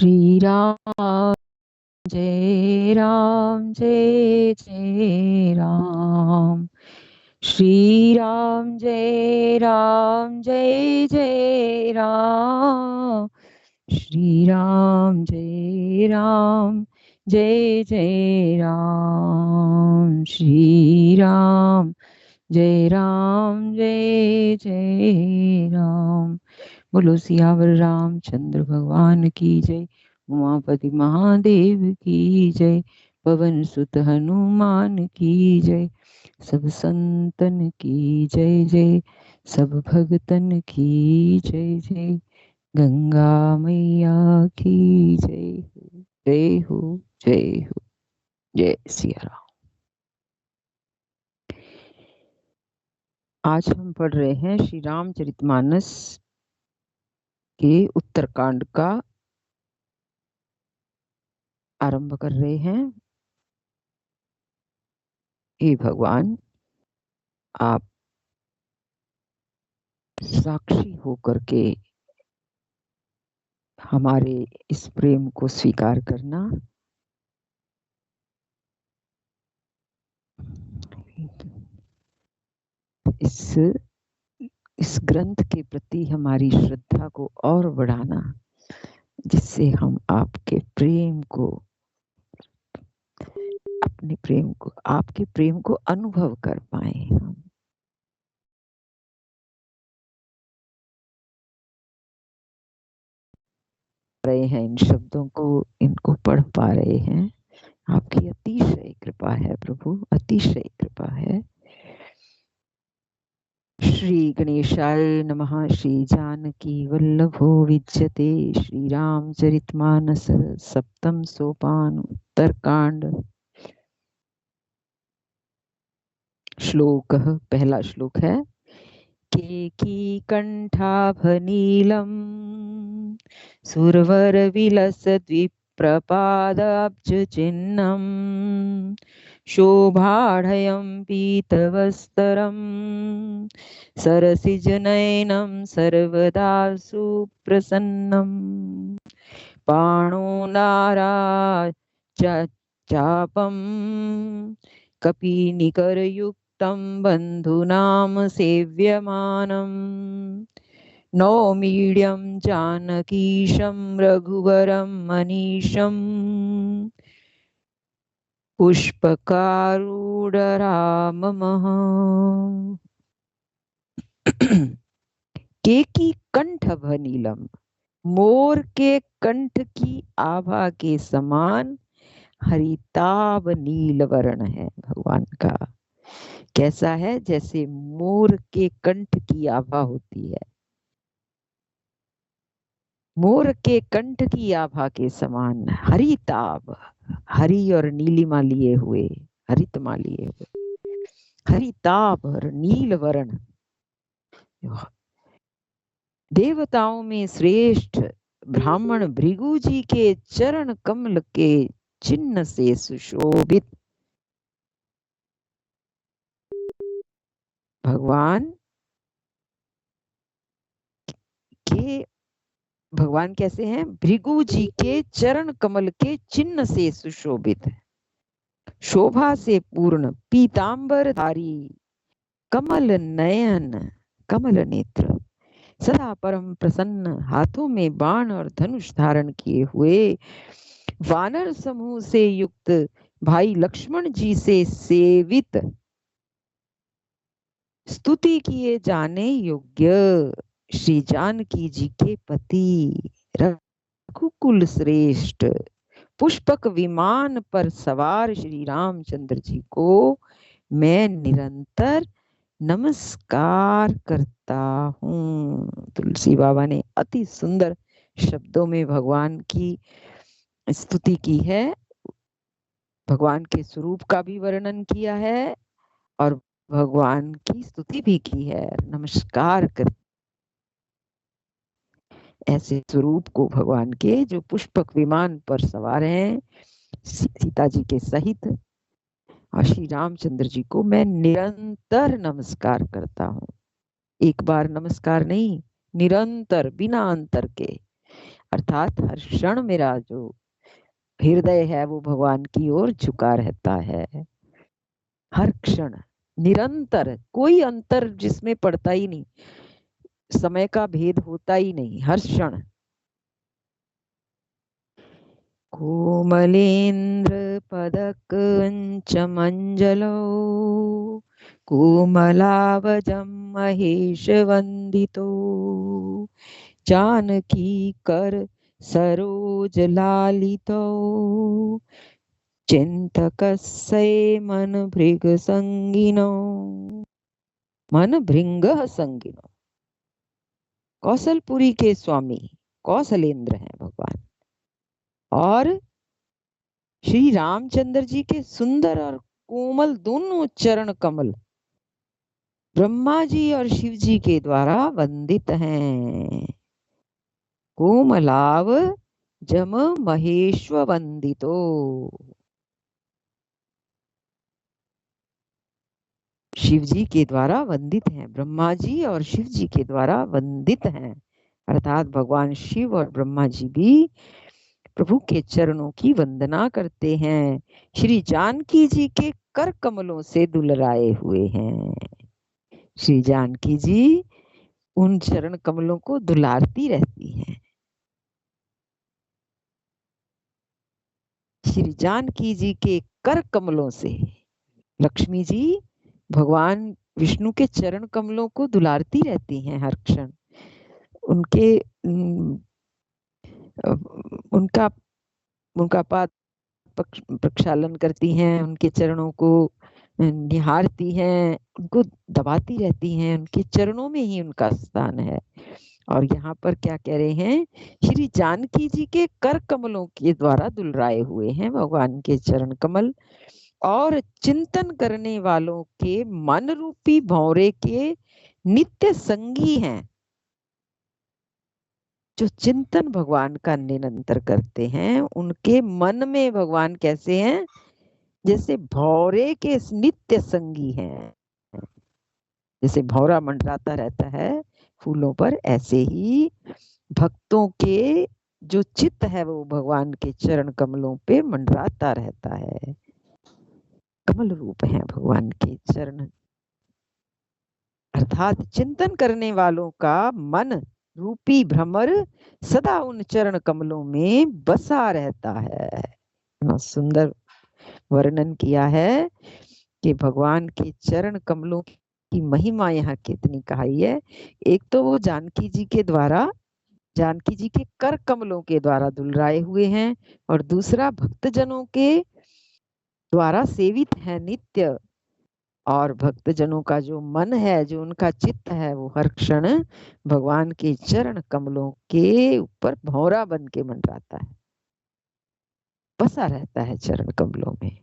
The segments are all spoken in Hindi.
श्री राम जय राम जय जय राम। श्री राम जय राम जय जय राम। श्री राम जय राम जय जय राम। श्री राम जय राम जय जय राम। बोलो सियावर रामचंद्र भगवान की जय। उमापति महादेव की जय। पवन सुत हनुमान की जय। सब संतन की जय जय। सब भगतन की जय जय। गंगा मैया की जय हो जय हो जय हो। जय सिया राम। आज हम पढ़ रहे हैं श्री रामचरितमानस के उत्तरकांड का आरंभ कर रहे हैं। हे भगवान, आप साक्षी होकर के हमारे इस प्रेम को स्वीकार करना। इस ग्रंथ के प्रति हमारी श्रद्धा को और बढ़ाना, जिससे हम आपके प्रेम को, अपने प्रेम को, आपके प्रेम को अनुभव कर पाए। हम रहे हैं इन शब्दों को, इनको पढ़ पा रहे हैं। आपकी अतिशय कृपा है प्रभु, अतिशय कृपा है। श्री गणेशाय नमः। श्री जानकी वल्लभो विज्यते। श्री रामचरितमानस सप्तम सोपान उत्तरकांड। श्लोक, पहला श्लोक है। केकी कंठाभनीलम सुरवर विलस द्विप्रपादाब्ज चिन्नम शोभाढयं पीतवस्त्रं सरसिजनयनं सर्वदा सुप्रसन्नं पाणो नाराचापं कपिनिकरयुक्तं बन्धूनां सेव्यमानम् नौमीड्यं जानकीशं रघुवरं मनीषं पुष्पकारूढराममः। केकी कंठ नीलम, मोर के कंठ की आभा के समान हरिताभ नील वर्ण है भगवान का। कैसा है? जैसे मोर के कंठ की आभा होती है, मोर के कंठ की आभा के समान हरिताभ, हरि और नीलिमा लिए हुए, हरितमा लिए हुए, हरिताभ और नील वर्ण। देवताओं में श्रेष्ठ ब्राह्मण भृगु जी के चरण कमल के चिन्ह से सुशोभित भगवान के, भगवान कैसे हैं? भृगु जी के चरण कमल के चिन्ह से सुशोभित है, शोभा से पूर्ण, पीतांबर धारी, कमल नयन, कमल नेत्र, सदा परम प्रसन्न, हाथों में बाण और धनुष धारण किए हुए, वानर समूह से युक्त भाई लक्ष्मण जी से सेवित, स्तुति किए जाने योग्य श्री जानकी जी के पति, रघुकुल श्रेष्ठ, पुष्पक विमान पर सवार श्री रामचंद्र जी को मैं निरंतर नमस्कार करता हूँ। तुलसी बाबा ने अति सुंदर शब्दों में भगवान की स्तुति की है, भगवान के स्वरूप का भी वर्णन किया है और भगवान की स्तुति भी की है। नमस्कार कर ऐसे स्वरूप को भगवान के, जो पुष्पक विमान पर सवार हैं सीता जी के सहित, और श्री रामचंद्र जी को मैं निरंतर नमस्कार करता हूँ। एक बार नमस्कार नहीं, निरंतर, बिना अंतर के। अर्थात हर क्षण मेरा जो हृदय है वो भगवान की ओर झुका रहता है। हर क्षण, निरंतर, कोई अंतर जिसमें पड़ता ही नहीं, समय का भेद होता ही नहीं, हर क्षण। कोमलेन्द्र पदक अंचमंजलो कोमलावजं महेश वंदितो जानकी कर सरोज लालितो चिंतकस्य मन भृग संगिनो। मन भृंग संगिनो, कौशलपुरी के स्वामी कौशलेंद्र हैं भगवान, और श्री रामचंद्र जी के सुंदर और कोमल दोनों चरण कमल ब्रह्मा जी और शिव जी के द्वारा वंदित हैं। कोमलाव जम महेश्व वंदितो, शिव जी के द्वारा वंदित हैं, ब्रह्मा जी और शिव जी के द्वारा वंदित हैं। अर्थात भगवान शिव और ब्रह्मा जी भी प्रभु के चरणों की वंदना करते हैं। श्री जानकी जी के कर कमलों से दुलराए हुए हैं। श्री जानकी जी उन चरण कमलों को दुलारती रहती हैं। श्री जानकी जी के कर कमलों से लक्ष्मी जी भगवान विष्णु के चरण कमलों को दुलारती रहती हैं हर क्षण। उनके उनका उनका पाद प्रक्षालन करती हैं, उनके चरणों को निहारती हैं, उनको दबाती रहती हैं। उनके चरणों में ही उनका स्थान है। और यहाँ पर क्या कह रहे हैं, श्री जानकी जी के कर कमलों के द्वारा दुलराए हुए हैं भगवान के चरण कमल, और चिंतन करने वालों के मन रूपी भौरे के नित्य संगी हैं। जो चिंतन भगवान का निरंतर करते हैं उनके मन में भगवान कैसे हैं, जैसे भौरे के नित्य संगी हैं। जैसे भौरा मंडराता रहता है फूलों पर, ऐसे ही भक्तों के जो चित्त है वो भगवान के चरण कमलों पे मंडराता रहता है। कमल रूप है भगवान के चरण। अर्थात चिंतन करने वालों का मन रूपी भ्रमर सदा उन चरण कमलों में बसा रहता है। सुंदर वर्णन किया है कि भगवान के चरण कमलों की महिमा यहाँ कितनी कही है। एक तो वो जानकी जी के द्वारा, जानकी जी के कर कमलों के द्वारा दुलराए हुए हैं, और दूसरा भक्तजनों के द्वारा सेवित है नित्य। और भक्तजनों का जो मन है, जो उनका चित्त है, वो हर क्षण भगवान के चरण कमलों के ऊपर भौरा बन के मंडराता है, बसा रहता है चरण कमलों में।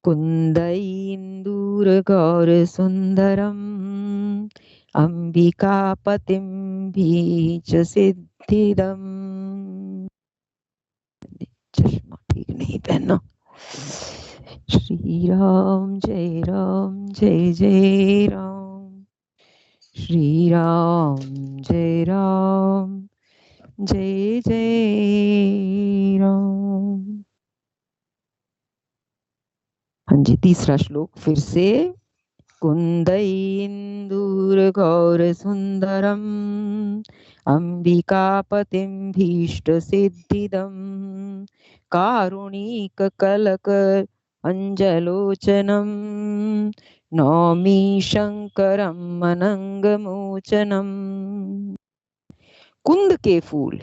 कुंदईन्दूर गौर सुंदरम अंबिकापतिं बीच सिद्धिदम। चश्मा ठीक नहीं पहना। श्री राम जय राम जय जय राम, श्री राम जय राम जय जय राम। हाँ जी, तीसरा श्लोक फिर से। कुंदईन्दूर गौर सुंदरम अंबिकापतिं भीष्ट सिद्धिदम कारुणिक कलक अंजलोचनम नौमी शंकरम अनंगमोचनम। कुंद के फूल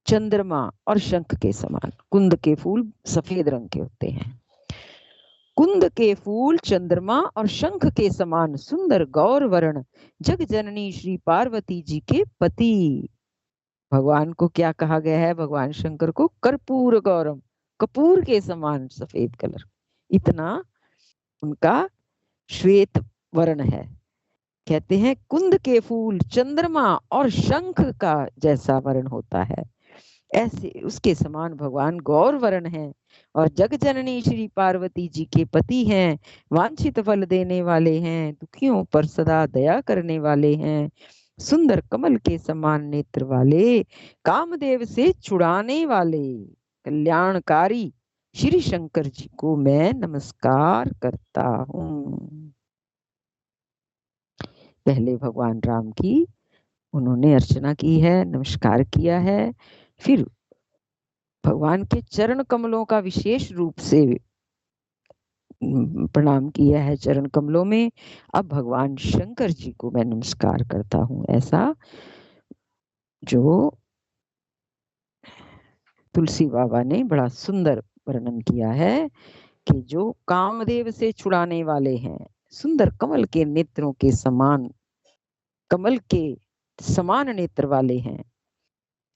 चंद्रमा और शंख के समान। कुंद के फूल सफेद रंग के होते हैं। कुंद के फूल चंद्रमा और शंख के समान सुंदर गौर वर्ण जग जननी श्री पार्वती जी के पति। भगवान को क्या कहा गया है, भगवान शंकर को कर्पूर गौरम, कपूर के समान सफेद कलर, इतना उनका श्वेत वर्ण है। कहते हैं कुंद के फूल चंद्रमा और शंख का जैसा वर्ण होता है, ऐसे उसके समान भगवान गौर वर्ण है। और जग जननी श्री पार्वती जी के पति हैं, वांछित फल देने वाले हैं, दुखियों पर सदा दया करने वाले हैं, सुंदर कमल के समान नेत्र वाले, कामदेव से छुड़ाने वाले, कल्याणकारी श्री शंकर जी को मैं नमस्कार करता हूँ। पहले भगवान राम की उन्होंने अर्चना की है, नमस्कार किया है, फिर भगवान के चरण कमलों का विशेष रूप से प्रणाम किया है चरण कमलों में। अब भगवान शंकर जी को मैं नमस्कार करता हूँ, ऐसा जो तुलसी बाबा ने बड़ा सुंदर वर्णन किया है कि जो कामदेव से छुड़ाने वाले हैं, सुंदर कमल के नेत्रों के समान, कमल के समान नेत्र वाले हैं,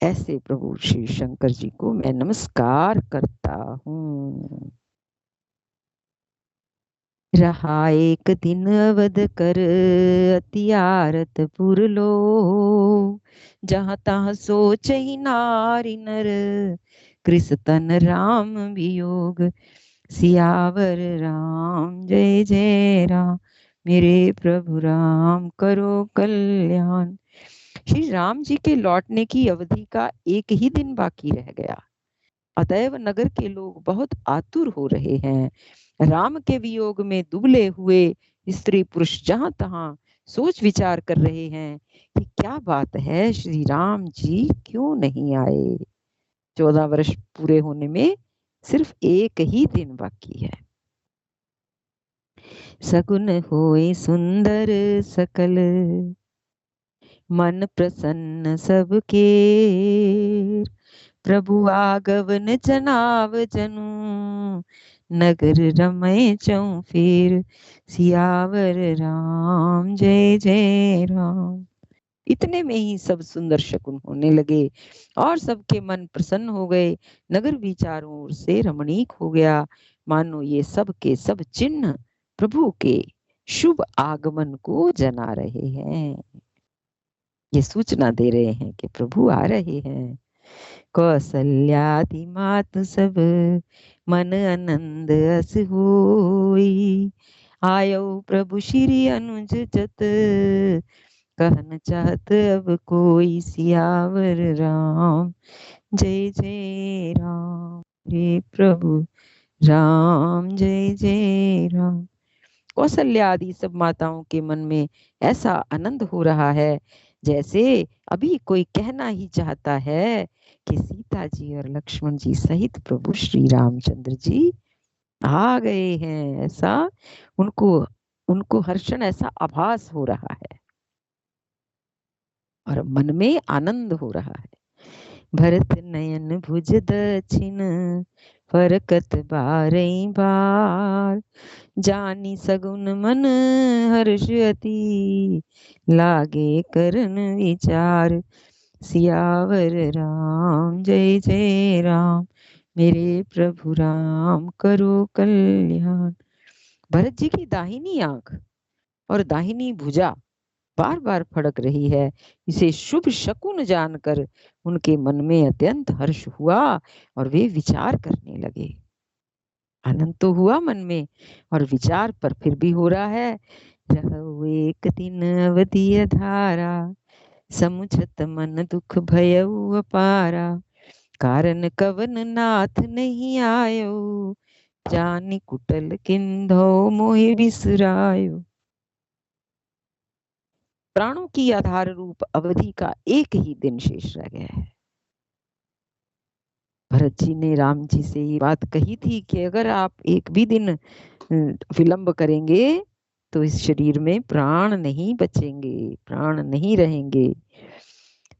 ऐसे प्रभु श्री शंकर जी को मैं नमस्कार करता हूँ। रहा एक दिन अवध कर अति आरत पुर लो, जहाँ तहाँ सोच ही नारी नर, कृष तन राम वियोग, सियावर राम जय जय राम, मेरे प्रभु राम करो कल्याण। श्री राम जी के लौटने की अवधि का एक ही दिन बाकी रह गया। अतएव नगर के लोग बहुत आतुर हो रहे हैं। राम के वियोग में दुबले हुए स्त्री पुरुष जहां तहां सोच विचार कर रहे हैं कि क्या बात है, श्री राम जी क्यों नहीं आए। 14 वर्ष पूरे होने में सिर्फ एक ही दिन बाकी है। सगुन होए सुंदर सकल, मन प्रसन्न सबके, प्रभु आगवन जनाव जनु, नगर रमय चौफेर, सियावर राम जय जय राम। इतने में ही सब सुंदर शकुन होने लगे और सबके मन प्रसन्न हो गए। नगर भी चारों ओर से रमणीक हो गया, मानो ये सब के सब चिन्ह प्रभु के शुभ आगमन को जना रहे हैं। ये सूचना दे रहे हैं कि प्रभु आ रहे हैं। कौसल्यादि मातु सब मन आनंद अस होई, आयो प्रभु श्री अनुज जत, कहन चाहत अब कोई, सियावर राम जय जय राम, रे प्रभु राम जय जय राम। कौशल्या आदि सब माताओं के मन में ऐसा आनंद हो रहा है जैसे अभी कोई कहना ही चाहता है कि सीता जी और लक्ष्मण जी सहित प्रभु श्री रामचंद्र जी आ गए हैं। ऐसा उनको उनको हर्षण, ऐसा आभास हो रहा है और मन में आनंद हो रहा है। भरत नयन भुज दक्षिण, फरकत बारई बार, जानी सगुन मन हर्ष अति, लागे करन विचार, सियावर राम जय जय राम, मेरे प्रभु राम करो कल्याण। भरत जी की दाहिनी आंख और दाहिनी भुजा बार बार फड़क रही है। इसे शुभ शकुन जानकर उनके मन में अत्यंत हर्ष हुआ और वे विचार करने लगे। आनंद तो हुआ मन में और विचार पर फिर भी हो रहा है। रहु एक दिन अवधि धारा, समुझत मन दुख भयउ अपारा, कारण कवन नाथ नहीं आयो, जानि कुटल किंधो मोहि बिसरायो। प्राणों की आधार रूप अवधि का एक ही दिन शेष रह गया है। भरत जी ने राम जी से ये बात कही थी कि अगर आप एक भी दिन विलंब करेंगे तो इस शरीर में प्राण नहीं बचेंगे, प्राण नहीं रहेंगे।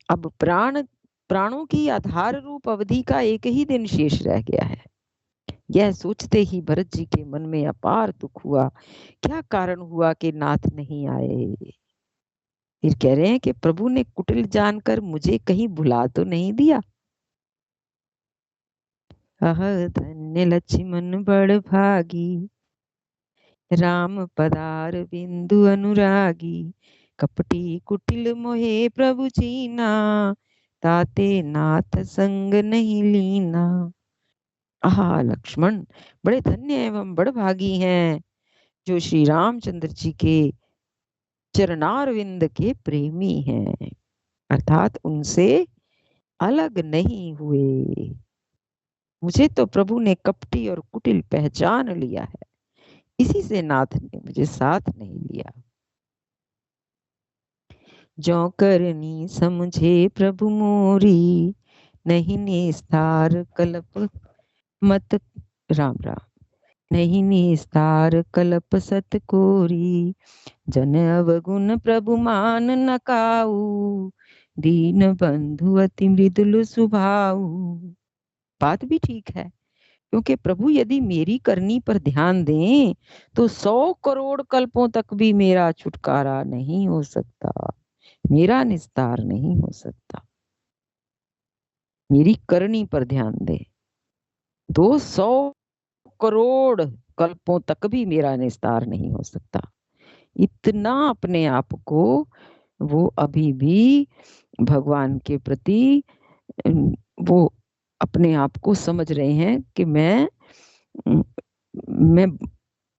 अब प्राणों की आधार रूप अवधि का एक ही दिन शेष रह गया है। यह सोचते ही भरत जी के मन में अपार दुख हुआ। क्या कारण हुआ कि नाथ नहीं आए। फिर कह रहे हैं कि प्रभु ने कुटिल जानकर मुझे कहीं भुला तो नहीं दिया। अह धन्य लक्ष्मण बड़ भागी, राम पदार बिंदु अनुरागी, कपटी कुटिल मोहे प्रभु चीना, ताते नाथ संग नहीं लीना। आहा लक्ष्मण बड़े धन्य एवं बड़भागी हैं जो श्री रामचंद्र जी के चरणारविंद के प्रेमी हैं, अर्थात उनसे अलग नहीं हुए। मुझे तो प्रभु ने कपटी और कुटिल पहचान लिया है, इसी से नाथ ने मुझे साथ नहीं लिया। जो करनी समझे प्रभु मोरी, नहीं निस्तार कल्प मत, राम राम, नहीं निस्तार कल्प सत कोरी, जन अवगुण प्रभु मान न काऊ, दीन बंधु अति मृदुल सुभाऊ। बात भी ठीक है, क्योंकि प्रभु यदि मेरी करनी पर ध्यान दें तो 100 करोड़ कल्पों तक भी मेरा छुटकारा नहीं हो सकता, मेरा निस्तार नहीं हो सकता। मेरी करनी पर ध्यान दे, 200 करोड़ कल्पों तक भी मेरा निस्तार नहीं हो सकता। इतना अपने आप को वो अभी भी भगवान के प्रति वो अपने आप को समझ रहे हैं कि मैं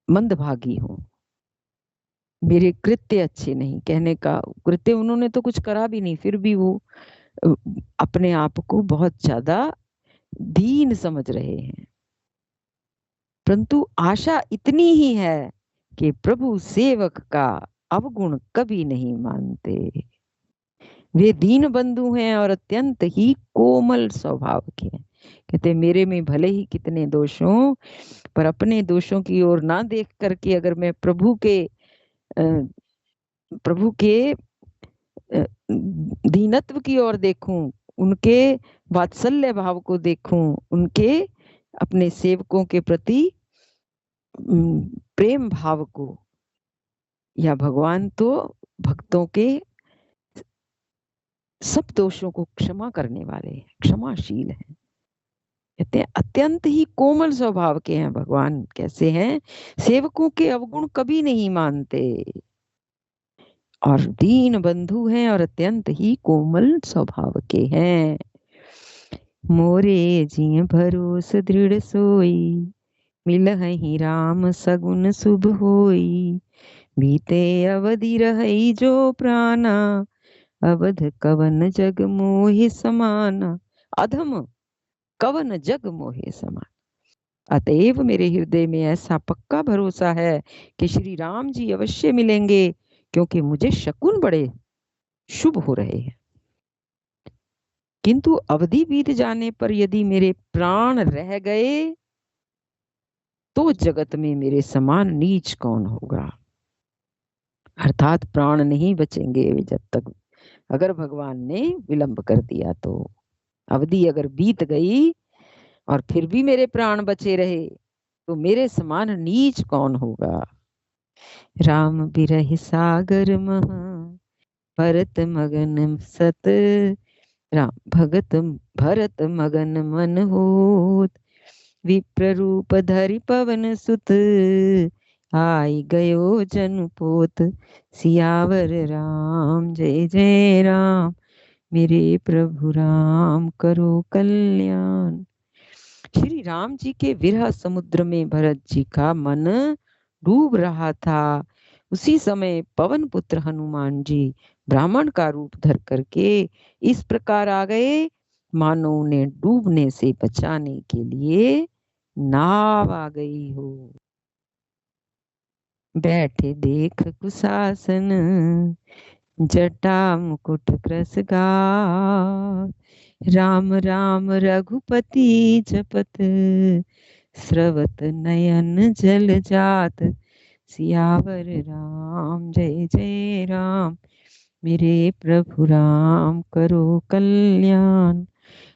मंदभागी हूँ, मेरे कृत्य अच्छे नहीं। कहने का कृत्य उन्होंने तो कुछ करा भी नहीं, फिर भी वो अपने आप को बहुत ज्यादा दीन समझ रहे हैं। परंतु आशा इतनी ही है कि प्रभु सेवक का अवगुण कभी नहीं मानते। वे दीन बंधु हैं और अत्यंत ही कोमल स्वभाव के हैं। कहते मेरे में भले ही कितने दोष हों, पर अपने दोषों की ओर ना देख करके अगर मैं प्रभु के दीनत्व की ओर देखूं, उनके वात्सल्य भाव को देखूं, उनके अपने सेवकों के प्रति प्रेम भाव को, या भगवान तो भक्तों के सब दोषों को क्षमा करने वाले हैं, क्षमाशील हैं। कहते हैं अत्यंत ही कोमल स्वभाव के हैं भगवान। कैसे हैं? सेवकों के अवगुण कभी नहीं मानते और दीन बंधु हैं और अत्यंत ही कोमल स्वभाव के हैं। मोरे जी भरोस दृढ़ सोई, मिलहि राम सगुन शुभ होई, बीते अवधि रही जो प्राणा, अवध कवन जग मोहि समाना, अधम कवन जग मोहि समान। अतएव मेरे हृदय में ऐसा पक्का भरोसा है कि श्री राम जी अवश्य मिलेंगे, क्योंकि मुझे शकुन बड़े शुभ हो रहे हैं। किंतु अवधि बीत जाने पर यदि मेरे प्राण रह गए तो जगत में मेरे समान नीच कौन होगा। अर्थात प्राण नहीं बचेंगे जब तक, अगर भगवान ने विलंब कर दिया तो। अवधि अगर बीत गई और फिर भी मेरे प्राण बचे रहे तो मेरे समान नीच कौन होगा। राम बिरहि सागर महा, भरत मगन सत, राम भगत भरत मगन मन होत, विप्र रूप धरि पवन सुत, आई गयो जन पोत, सियावर राम जय जय राम, मेरे प्रभु राम करो कल्याण। श्री राम जी के विरह समुद्र में भरत जी का मन डूब रहा था। उसी समय पवन पुत्र हनुमान जी ब्राह्मण का रूप धर करके इस प्रकार आ गए मानो उन्हें डूबने से बचाने के लिए नाव आ गई हो। बैठे देख कुशासन, जटा मुकुट कृस गार, राम राम रघुपति जपत, स्रवत नयन जल जात, सियावर राम जय जय राम, मेरे प्रभु राम करो कल्याण।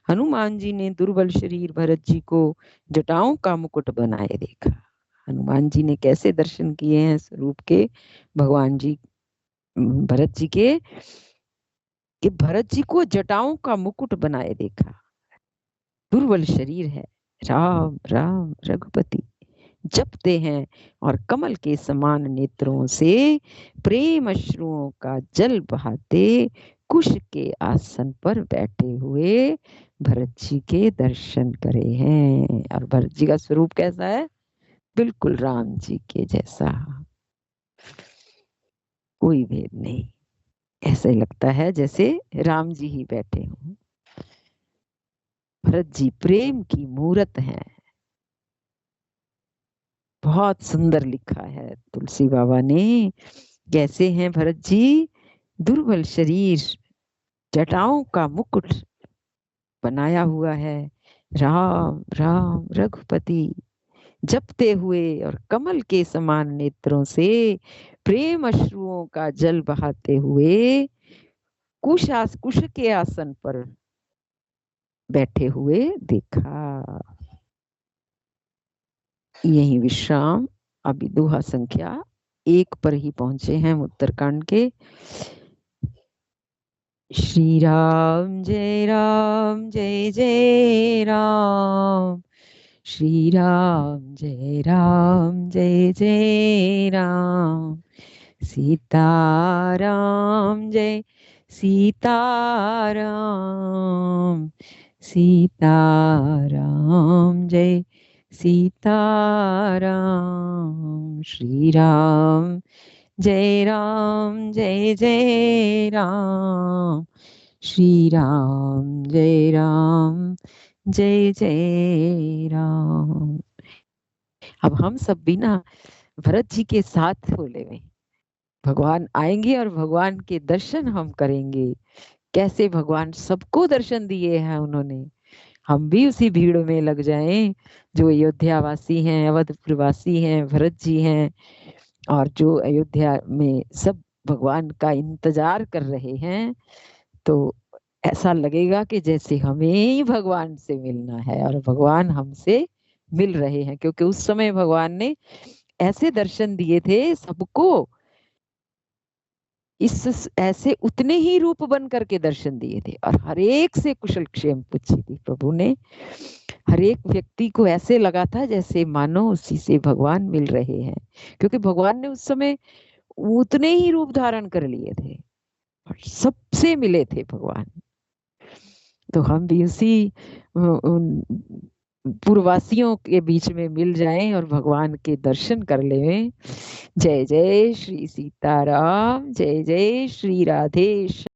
हनुमान जी ने दुर्बल शरीर भरत जी को जटाओं का मुकुट बनाए देखा। हनुमान जी ने कैसे दर्शन किए हैं स्वरूप के भगवान जी भरत जी के, कि भरत जी को जटाओं का मुकुट बनाए देखा। दुर्बल शरीर है, राम राम रघुपति जपते हैं और कमल के समान नेत्रों से प्रेम अश्रुओं का जल बहाते कुश के आसन पर बैठे हुए भरत जी के दर्शन करे हैं। और भरत जी का स्वरूप कैसा है? बिल्कुल राम जी के जैसा, कोई भेद नहीं। ऐसे लगता है जैसे राम जी ही बैठे हों। भरत जी प्रेम की मूरत हैं। बहुत सुंदर लिखा है तुलसी बाबा ने। कैसे हैं भरत जी? दुर्बल शरीर, जटाओं का मुकुट बनाया हुआ है, राम राम रघुपति जपते हुए, और कमल के समान नेत्रों से प्रेम अश्रुओं का जल बहाते हुए कुश के आसन पर बैठे हुए देखा। यही विश्राम। अभी दोहा संख्या 1 पर ही पहुंचे हैं उत्तरकांड के। श्री राम जय जय राम, श्री राम जय राम, सीताराम जय सीताराम, सीताराम जय सीताराम, श्री राम जय राम, श्री राम जय राम। अब हम सब भी ना भरत जी के साथ बोले में भगवान आएंगे और भगवान के दर्शन हम करेंगे। कैसे भगवान सबको दर्शन दिए हैं उन्होंने। हम भी उसी भीड़ में लग जाएं जो अयोध्या वासी हैं, अवधपुर वासी हैं, भरत जी हैं, और जो अयोध्या में सब भगवान का इंतजार कर रहे हैं। तो ऐसा लगेगा कि जैसे हमें ही भगवान से मिलना है और भगवान हमसे मिल रहे हैं, क्योंकि उस समय भगवान ने ऐसे दर्शन दिए थे सबको। इस ऐसे उतने ही रूप बन करके दर्शन दिए थे और हर एक से कुशल क्षेम पूछी थी प्रभु ने। हर एक व्यक्ति को ऐसे लगा था जैसे मानो उसी से भगवान मिल रहे हैं, क्योंकि भगवान ने उस समय उतने ही रूप धारण कर लिए थे और सबसे मिले थे भगवान। तो हम भी उसी उन पूर्ववासियों के बीच में मिल जाएं और भगवान के दर्शन कर लें। जय जय श्री सीताराम, जय जय श्री राधेश।